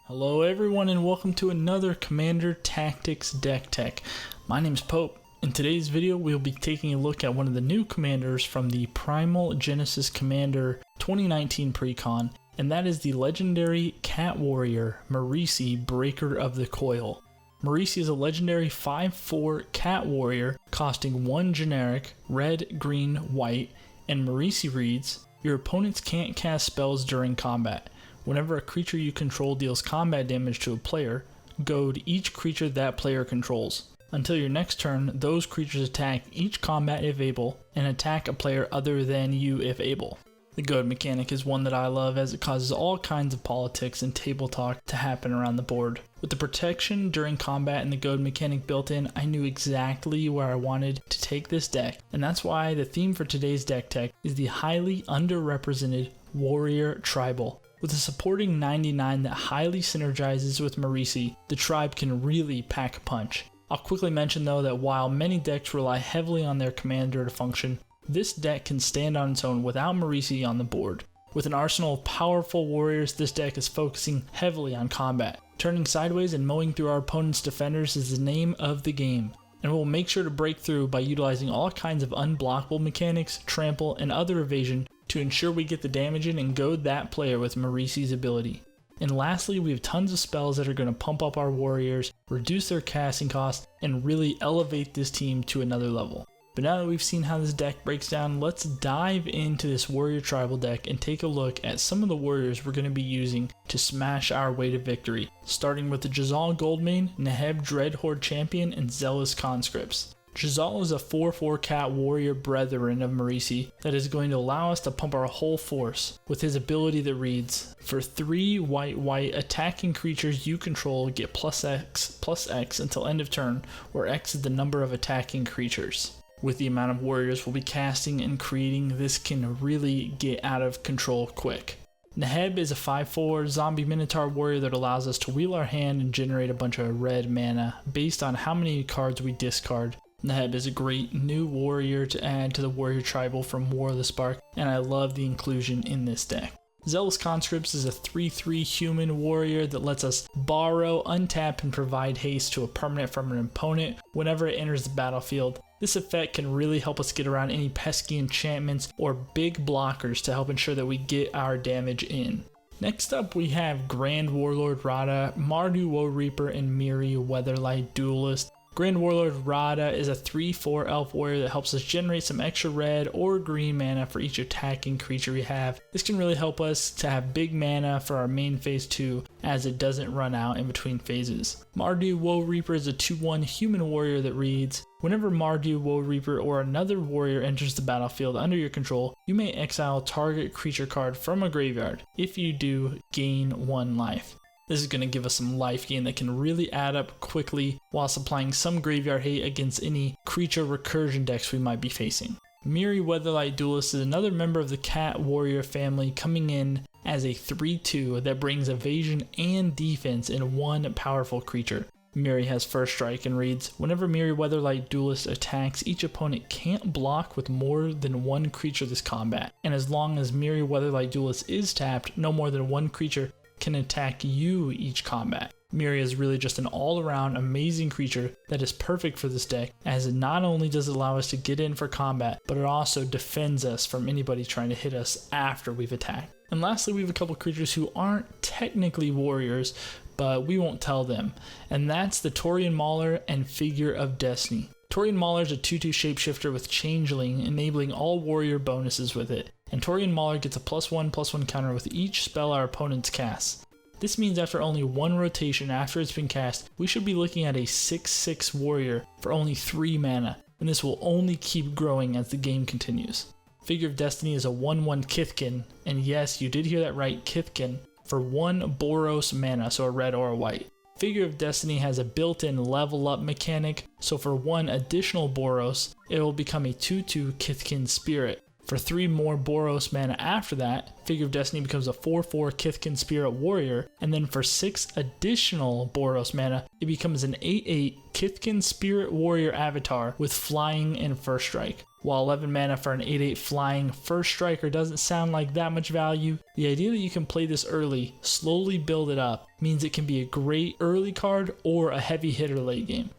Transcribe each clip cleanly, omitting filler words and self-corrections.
Hello everyone and welcome to another Commander Tactics Deck Tech. My name is Pope. In today's video we'll be taking a look at one of the new commanders from the Primal Genesis Commander 2019 Precon, and that is the legendary Cat Warrior Marisi, Breaker of the Coil. Marisi is a legendary 5/4 Cat Warrior costing 1 generic, red, green, white, and Marisi reads, your opponents can't cast spells during combat. Whenever a creature you control deals combat damage to a player, goad each creature that player controls. Until your next turn, those creatures attack each combat if able, and attack a player other than you if able. The goad mechanic is one that I love as it causes all kinds of politics and table talk to happen around the board. With the protection during combat and the goad mechanic built in, I knew exactly where I wanted to take this deck, and that's why the theme for today's deck tech is the highly underrepresented Warrior Tribal. With a supporting 99 that highly synergizes with Marisi, the tribe can really pack a punch. I'll quickly mention though that while many decks rely heavily on their commander to function, this deck can stand on its own without Marisi on the board. With an arsenal of powerful warriors, this deck is focusing heavily on combat. Turning sideways and mowing through our opponent's defenders is the name of the game, and we'll make sure to break through by utilizing all kinds of unblockable mechanics, trample, and other evasion to ensure we get the damage in and goad that player with Marisi's ability. And lastly, we have tons of spells that are going to pump up our warriors, reduce their casting costs, and really elevate this team to another level. But now that we've seen how this deck breaks down, let's dive into this Warrior Tribal deck and take a look at some of the warriors we're going to be using to smash our way to victory, starting with the Jazal Goldmane, Neheb Dreadhorde Champion, and Zealous Conscripts. Jazal is a 4/4 Cat Warrior Brethren of Marisi that is going to allow us to pump our whole force with his ability that reads, for 3 white attacking creatures you control get +X until end of turn, where X is the number of attacking creatures. With the amount of warriors we'll be casting and creating, this can really get out of control quick. Neheb is a 5/4 zombie minotaur warrior that allows us to wheel our hand and generate a bunch of red mana based on how many cards we discard. Neheb is a great new warrior to add to the Warrior Tribal from War of the Spark, and I love the inclusion in this deck. Zealous Conscripts is a 3/3 human warrior that lets us borrow, untap, and provide haste to a permanent from an opponent whenever it enters the battlefield. This effect can really help us get around any pesky enchantments or big blockers to help ensure that we get our damage in. Next up we have Grand Warlord Radha, Mardu Woe Reaper, and Miri Weatherlight Duelist. Grand Warlord Radha is a 3/4 elf warrior that helps us generate some extra red or green mana for each attacking creature we have. This can really help us to have big mana for our main phase 2 as it doesn't run out in between phases. Mardu Woe Reaper is a 2/1 human warrior that reads, whenever Mardu Woe Reaper or another warrior enters the battlefield under your control, you may exile target creature card from a graveyard. If you do, gain 1 life. This is going to give us some life gain that can really add up quickly while supplying some graveyard hate against any creature recursion decks we might be facing. Miri Weatherlight Duelist is another member of the Cat Warrior family coming in as a 3/2 that brings evasion and defense in 1 powerful creature. Miri has first strike and reads, whenever Miri Weatherlight Duelist attacks, each opponent can't block with more than 1 creature this combat, and as long as Miri Weatherlight Duelist is tapped, no more than 1 creature can attack you each combat. Miri is really just an all-around amazing creature that is perfect for this deck, as it not only does it allow us to get in for combat, but it also defends us from anybody trying to hit us after we've attacked. And lastly, we have a couple creatures who aren't technically warriors, but we won't tell them, and that's the Taurian Mauler and Figure of Destiny. Taurian Mauler is a 2/2 shapeshifter with Changeling, enabling all warrior bonuses with it, and Taurian Mauler gets a +1/+1 counter with each spell our opponents cast. This means after only 1 rotation after it's been cast, we should be looking at a 6/6 warrior for only 3 mana, and this will only keep growing as the game continues. Figure of Destiny is a 1/1 Kithkin, and yes, you did hear that right, Kithkin, for 1 Boros mana, so a red or a white. Figure of Destiny has a built-in level up mechanic, so for 1 additional Boros, it will become a 2/2 Kithkin Spirit. For 3 more Boros mana after that, Figure of Destiny becomes a 4/4 Kithkin Spirit Warrior, and then for 6 additional Boros mana, it becomes an 8/8 Kithkin Spirit Warrior Avatar with flying and first strike. While 11 mana for an 8/8 flying first striker doesn't sound like that much value, the idea that you can play this early, slowly build it up, means it can be a great early card or a heavy hitter late game.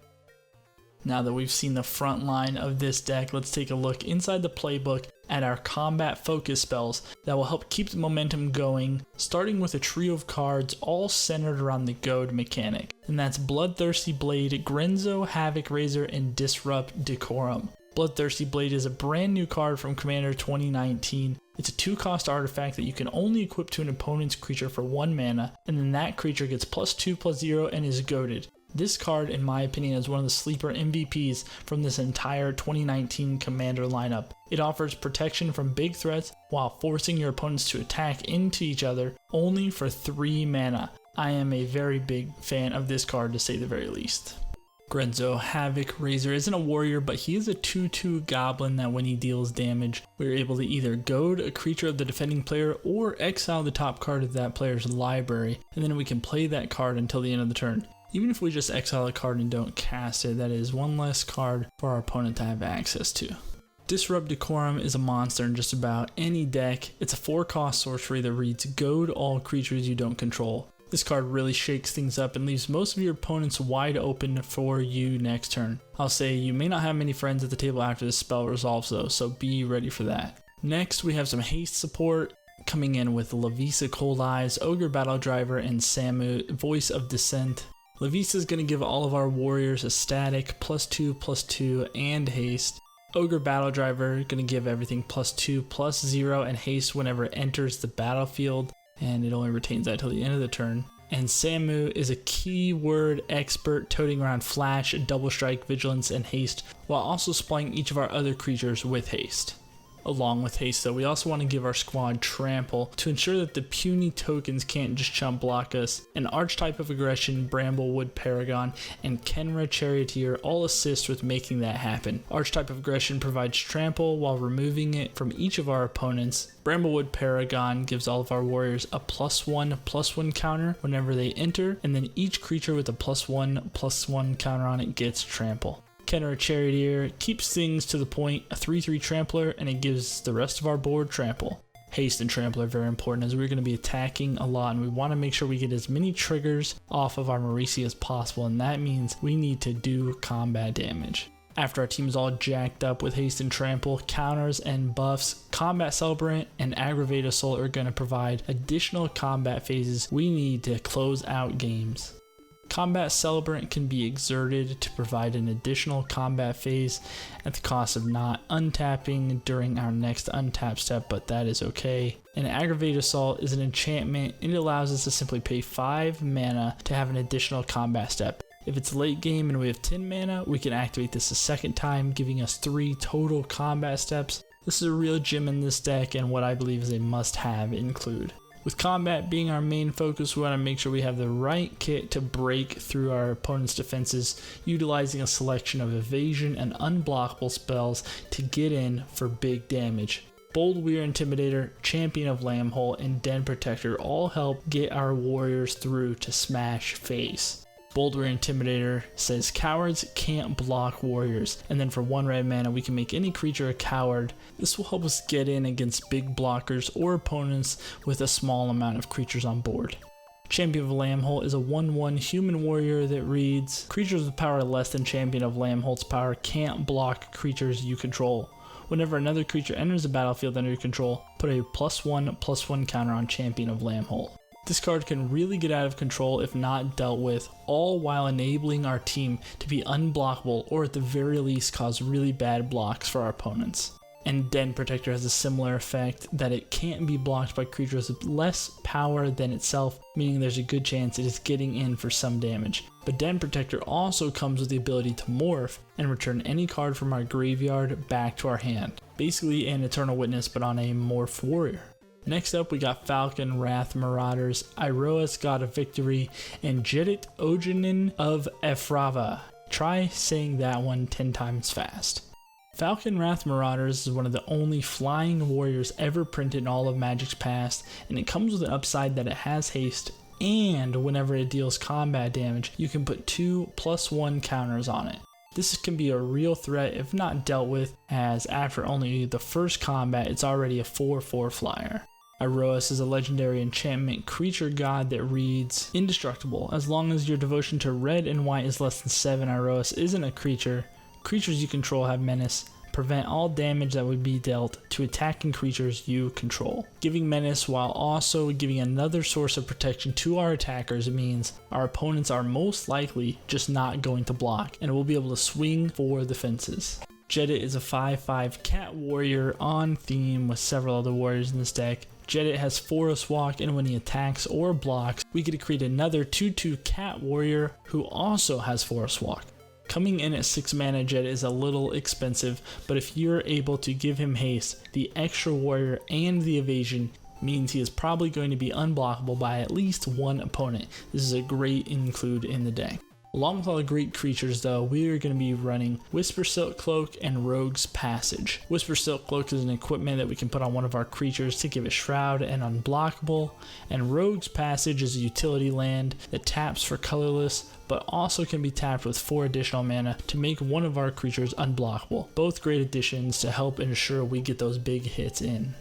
Now that we've seen the front line of this deck, let's take a look inside the playbook at our combat focus spells that will help keep the momentum going, starting with a trio of cards all centered around the goad mechanic, and that's Bloodthirsty Blade, Grenzo, Havoc Razor, and Disrupt Decorum. Bloodthirsty Blade is a brand new card from Commander 2019. It's a 2-cost artifact that you can only equip to an opponent's creature for 1 mana, and then that creature gets +2/+0 and is goaded. This card, in my opinion, is one of the sleeper MVPs from this entire 2019 Commander lineup. It offers protection from big threats while forcing your opponents to attack into each other only for 3 mana. I am a very big fan of this card, to say the very least. Grenzo Havoc Razor isn't a warrior, but he is a 2/2 goblin that when he deals damage, we're able to either goad a creature of the defending player or exile the top card of that player's library, and then we can play that card until the end of the turn. Even if we just exile a card and don't cast it, that is one less card for our opponent to have access to. Disrupt Decorum is a monster in just about any deck. It's a 4-cost sorcery that reads goad all creatures you don't control. This card really shakes things up and leaves most of your opponents wide open for you next turn. I'll say you may not have many friends at the table after this spell resolves though, so be ready for that. Next we have some haste support coming in with Lavisa Cold Eyes, Ogre Battle Driver, and Samu, Voice of Dissent. Lavisa is going to give all of our warriors a static +2/+2 and haste. Ogre Battle Driver going to give everything +2/+0 and haste whenever it enters the battlefield, and it only retains that till the end of the turn. And Samu is a keyword expert toting around flash, double strike, vigilance, and haste, while also supplying each of our other creatures with haste. Along with haste though, we also want to give our squad trample to ensure that the puny tokens can't just chump block us. An archetype of aggression, Bramblewood Paragon, and Kenra Charioteer all assist with making that happen. Archetype of aggression provides trample while removing it from each of our opponents. Bramblewood Paragon gives all of our warriors a +1/+1 counter whenever they enter, and then each creature with a +1/+1 counter on it gets trample. Kenra Charioteer keeps things to the point, a 3/3 trampler, and it gives the rest of our board trample. Haste and trample are very important as we're going to be attacking a lot, and we want to make sure we get as many triggers off of our Marisi as possible, and that means we need to do combat damage. After our team is all jacked up with haste and trample, counters and buffs, Combat Celebrant and Aggravate Assault are going to provide additional combat phases we need to close out games. Combat Celebrant can be exerted to provide an additional combat phase at the cost of not untapping during our next untap step, but that is okay. And Aggravate Assault is an enchantment, and it allows us to simply pay 5 mana to have an additional combat step. If it's late game and we have 10 mana, we can activate this a second time, giving us 3 total combat steps. This is a real gem in this deck and what I believe is a must-have include. With combat being our main focus, we want to make sure we have the right kit to break through our opponent's defenses, utilizing a selection of evasion and unblockable spells to get in for big damage. Bold Weir Intimidator, Champion of Lambhole, and Den Protector all help get our warriors through to smash face. Bold Weir Intimidator says cowards can't block warriors, and then for 1 red mana we can make any creature a coward. This will help us get in against big blockers or opponents with a small amount of creatures on board. Champion of Lambhole is a 1/1 human warrior that reads, creatures with power less than Champion of Lambhole's power can't block creatures you control. Whenever another creature enters the battlefield under your control, put a +1/+1 counter on Champion of Lambhole. This card can really get out of control if not dealt with, all while enabling our team to be unblockable or at the very least cause really bad blocks for our opponents. And Den Protector has a similar effect that it can't be blocked by creatures with less power than itself, meaning there's a good chance it is getting in for some damage. But Den Protector also comes with the ability to morph and return any card from our graveyard back to our hand. Basically an Eternal Witness but on a morph warrior. Next up we got Falcon Wrath Marauders, Iroas God of Victory, and Jedit Ojanin of Efrava. Try saying that one 10 times fast. Falcon Wrath Marauders is one of the only flying warriors ever printed in all of Magic's past, and it comes with an upside that it has haste, and whenever it deals combat damage, you can put 2 +1 counters on it. This can be a real threat if not dealt with, as after only the first combat it's already a 4/4 flyer. Iroas is a legendary enchantment creature god that reads indestructible. As long as your devotion to red and white is less than 7, Iroas isn't a creature. Creatures you control have menace. Prevent all damage that would be dealt to attacking creatures you control. Giving menace while also giving another source of protection to our attackers means our opponents are most likely just not going to block and will be able to swing for the fences. Jedit is a 5/5 cat warrior on theme with several other warriors in this deck. Jedit has Forest Walk, and when he attacks or blocks, we get to create another 2/2 cat warrior who also has Forest Walk. Coming in at 6 mana, Jedit is a little expensive, but if you're able to give him haste, the extra warrior and the evasion means he is probably going to be unblockable by at least one opponent. This is a great include in the deck. Along with all the great creatures though, we are going to be running Whisper Silk Cloak and Rogue's Passage. Whisper Silk Cloak is an equipment that we can put on one of our creatures to give it Shroud and unblockable, and Rogue's Passage is a utility land that taps for colorless, but also can be tapped with 4 additional mana to make one of our creatures unblockable. Both great additions to help ensure we get those big hits in.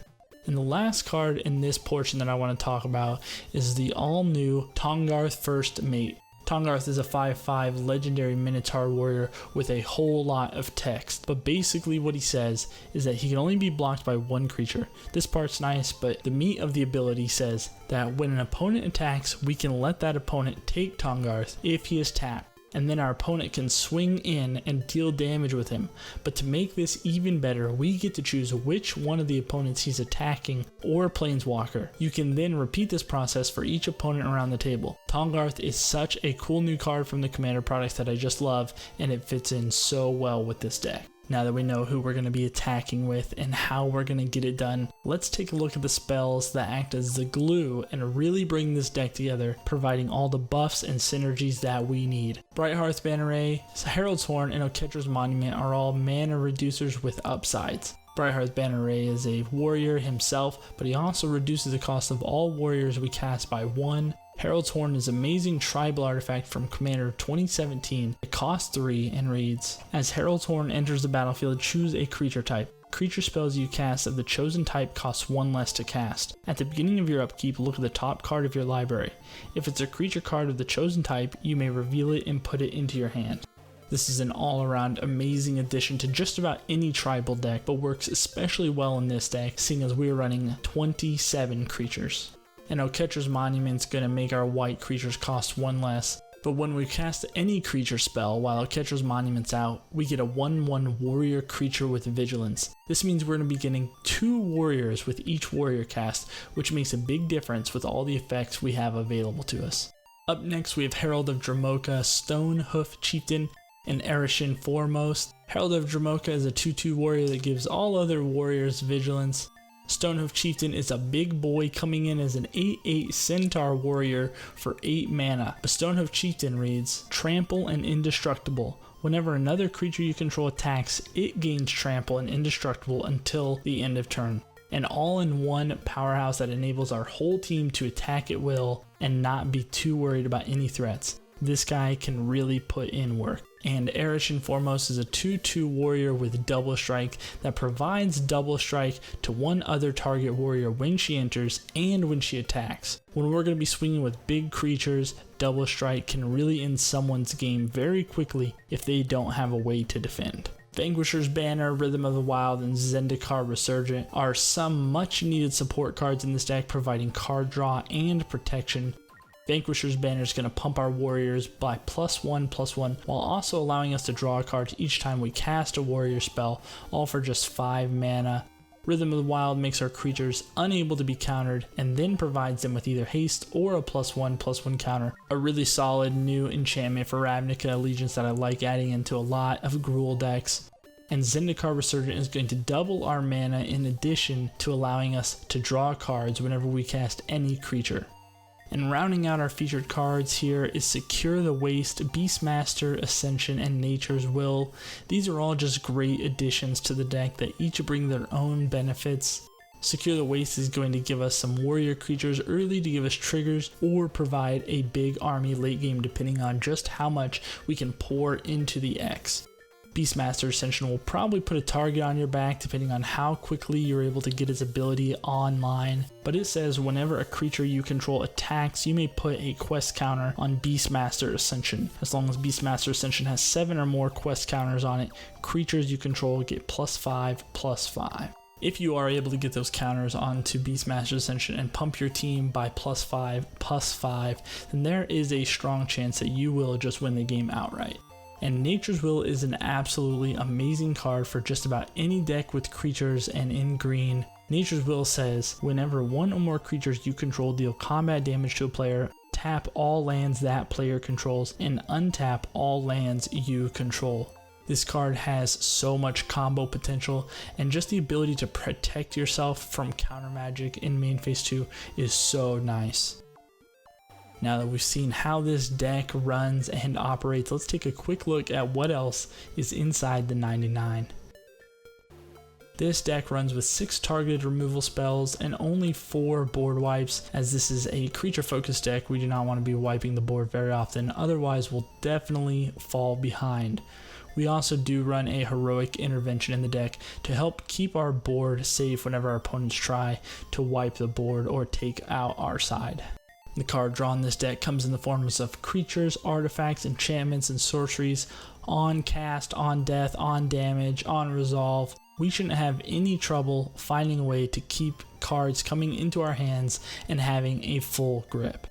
And the last card in this portion that I want to talk about is the all new Tahngarth First Mate. Tahngarth is a 5/5 legendary Minotaur warrior with a whole lot of text, but basically what he says is that he can only be blocked by one creature. This part's nice, but the meat of the ability says that when an opponent attacks, we can let that opponent take Tahngarth if he is tapped, and then our opponent can swing in and deal damage with him. But to make this even better, we get to choose which one of the opponents he's attacking or planeswalker. You can then repeat this process for each opponent around the table. Tahngarth is such a cool new card from the Commander products that I just love, and it fits in so well with this deck. Now that we know who we're going to be attacking with and how we're going to get it done, let's take a look at the spells that act as the glue and really bring this deck together, providing all the buffs and synergies that we need. Brighthearth's Banneret, Herald's Horn, and Oketra's Monument are all mana reducers with upsides. Brighthearth's Banneret is a warrior himself, but he also reduces the cost of all warriors we cast by 1. Herald's Horn is an amazing tribal artifact from Commander 2017. It costs 3 and reads, as Herald's Horn enters the battlefield, choose a creature type. Creature spells you cast of the chosen type cost 1 less to cast. At the beginning of your upkeep, look at the top card of your library. If it's a creature card of the chosen type, you may reveal it and put it into your hand. This is an all-around amazing addition to just about any tribal deck, but works especially well in this deck, seeing as we are running 27 creatures. And Oketra's Monument's going to make our white creatures cost 1 less, but when we cast any creature spell while Oketra's Monument's out, we get a 1/1 warrior creature with vigilance. This means we're going to be getting 2 warriors with each warrior cast, which makes a big difference with all the effects we have available to us. Up next we have Herald of Dromoka, Stonehoof Chieftain, and Evasion Foremost. Herald of Dromoka is a 2/2 warrior that gives all other warriors vigilance. Stonehoof Chieftain is a big boy coming in as an 8/8 Centaur warrior for 8 mana. But Stonehoof Chieftain reads, Trample and Indestructible. Whenever another creature you control attacks, it gains Trample and Indestructible until the end of turn. An all-in-one powerhouse that enables our whole team to attack at will and not be too worried about any threats. This guy can really put in work. And Evasion Foremost is a 2/2 warrior with double strike that provides double strike to one other target warrior when she enters and when she attacks. When we're going to be swinging with big creatures, double strike can really end someone's game very quickly if they don't have a way to defend. Vanquisher's Banner, Rhythm of the Wild, and Zendikar Resurgent are some much needed support cards in this deck, providing card draw and protection. Vanquisher's Banner is going to pump our warriors by +1/+1 while also allowing us to draw a card each time we cast a warrior spell, all for just 5 mana. Rhythm of the Wild makes our creatures unable to be countered and then provides them with either haste or a +1/+1 counter. A really solid new enchantment for Ravnica Allegiance that I like adding into a lot of Gruul decks. And Zendikar Resurgent is going to double our mana in addition to allowing us to draw cards whenever we cast any creature. And rounding out our featured cards here is Secure the Waste, Beastmaster, Ascension, and Nature's Will. These are all just great additions to the deck that each bring their own benefits. Secure the Waste is going to give us some warrior creatures early to give us triggers or provide a big army late game depending on just how much we can pour into the X. Beastmaster Ascension will probably put a target on your back depending on how quickly you're able to get his ability online, but it says whenever a creature you control attacks, you may put a quest counter on Beastmaster Ascension. As long as Beastmaster Ascension has 7 or more quest counters on it, creatures you control get +5/+5. If you are able to get those counters onto Beastmaster Ascension and pump your team by +5/+5, then there is a strong chance that you will just win the game outright. And Nature's Will is an absolutely amazing card for just about any deck with creatures, and in green, Nature's Will says, whenever 1 or more creatures you control deal combat damage to a player, tap all lands that player controls and untap all lands you control. This card has so much combo potential, and just the ability to protect yourself from counter magic in main phase 2 is so nice. Now that we've seen how this deck runs and operates, let's take a quick look at what else is inside the 99. This deck runs with 6 targeted removal spells and only 4 board wipes. As this is a creature focused deck, we do not want to be wiping the board very often, otherwise we'll definitely fall behind. We also do run a heroic intervention in the deck to help keep our board safe whenever our opponents try to wipe the board or take out our side. The card drawn in this deck comes in the forms of creatures, artifacts, enchantments, and sorceries on cast, on death, on damage, on resolve. We shouldn't have any trouble finding a way to keep cards coming into our hands and having a full grip.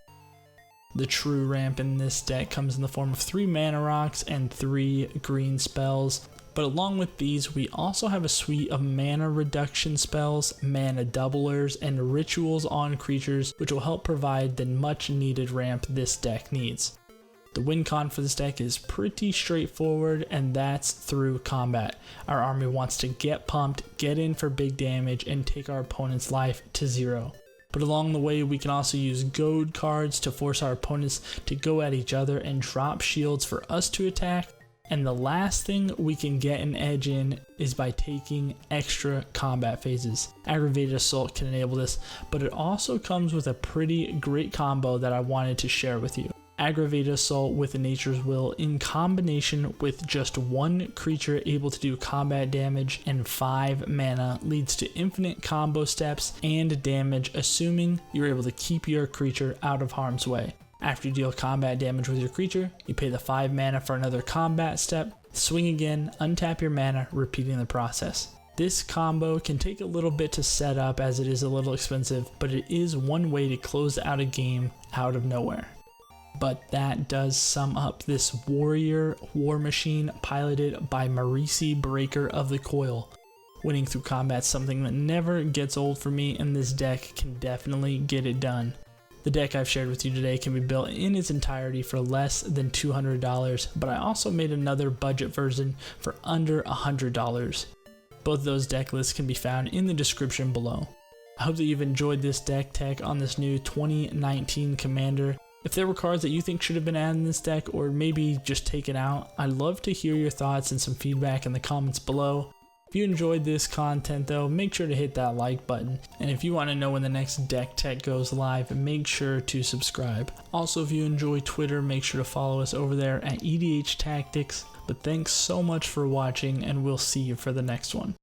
The true ramp in this deck comes in the form of 3 mana rocks and 3 green spells. But along with these, we also have a suite of mana reduction spells, mana doublers, and rituals on creatures, which will help provide the much needed ramp this deck needs. The win con for this deck is pretty straightforward, and that's through combat. Our army wants to get pumped, get in for big damage, and take our opponent's life to 0. But along the way, we can also use goad cards to force our opponents to go at each other and drop shields for us to attack. And the last thing we can get an edge in is by taking extra combat phases. Aggravated Assault can enable this, but it also comes with a pretty great combo that I wanted to share with you. Aggravated Assault with Nature's Will in combination with just 1 creature able to do combat damage and 5 mana leads to infinite combo steps and damage, assuming you're able to keep your creature out of harm's way. After you deal combat damage with your creature, you pay the 5 mana for another combat step, swing again, untap your mana, repeating the process. This combo can take a little bit to set up as it is a little expensive, but it is one way to close out a game out of nowhere. But that does sum up this warrior war machine piloted by Marisi, Breaker of the Coil. Winning through combat is something that never gets old for me, and this deck can definitely get it done. The deck I've shared with you today can be built in its entirety for less than $200, but I also made another budget version for under $100. Both of those deck lists can be found in the description below. I hope that you've enjoyed this deck tech on this new 2019 Commander. If there were cards that you think should have been added in this deck or maybe just taken out, I'd love to hear your thoughts and some feedback in the comments below. If you enjoyed this content though, make sure to hit that like button. And if you want to know when the next deck tech goes live, make sure to subscribe. Also, if you enjoy Twitter, make sure to follow us over there at EDH Tactics. But thanks so much for watching, and we'll see you for the next one.